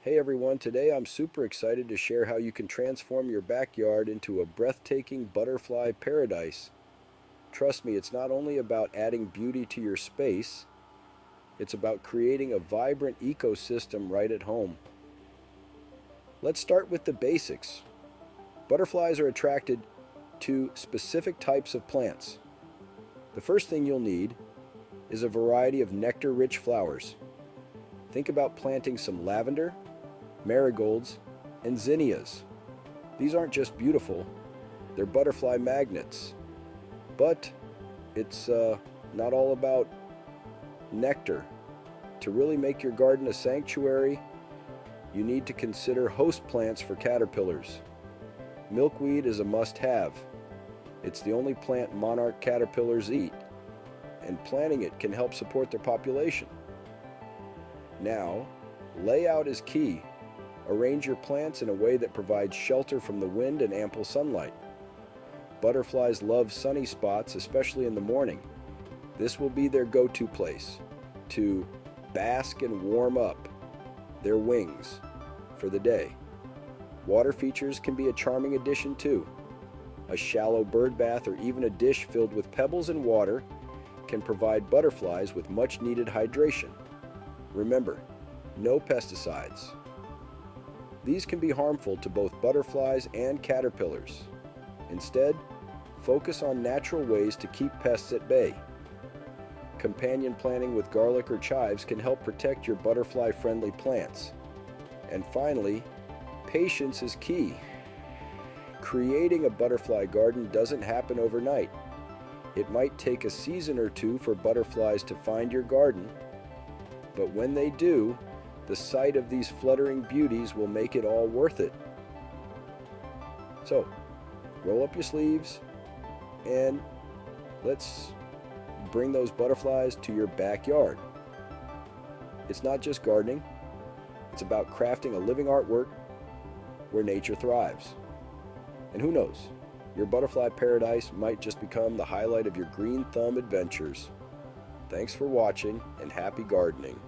Hey everyone, today I'm super excited to share how you can transform your backyard into a breathtaking butterfly paradise. Trust me, it's not only about adding beauty to your space, it's about creating a vibrant ecosystem right at home. Let's start with the basics. Butterflies are attracted to specific types of plants. The first thing you'll need is a variety of nectar-rich flowers. Think about planting some lavender, marigolds, and zinnias. These aren't just beautiful, they're butterfly magnets. But it's not all about nectar. To really make your garden a sanctuary, you need to consider host plants for caterpillars. Milkweed is a must-have. It's the only plant monarch caterpillars eat, and planting it can help support their population. Now, layout is key. Arrange your plants in a way that provides shelter from the wind and ample sunlight. Butterflies love sunny spots, especially in the morning. This will be their go-to place to bask and warm up their wings for the day. Water features can be a charming addition too. A shallow bird bath or even a dish filled with pebbles and water can provide butterflies with much needed hydration. Remember, no pesticides. These can be harmful to both butterflies and caterpillars. Instead, focus on natural ways to keep pests at bay. Companion planting with garlic or chives can help protect your butterfly-friendly plants. And finally, patience is key. Creating a butterfly garden doesn't happen overnight. It might take a season or two for butterflies to find your garden, but when they do, the sight of these fluttering beauties will make it all worth it. So, roll up your sleeves and let's bring those butterflies to your backyard. It's not just gardening, it's about crafting a living artwork where nature thrives. And who knows, your butterfly paradise might just become the highlight of your green thumb adventures. Thanks for watching and happy gardening.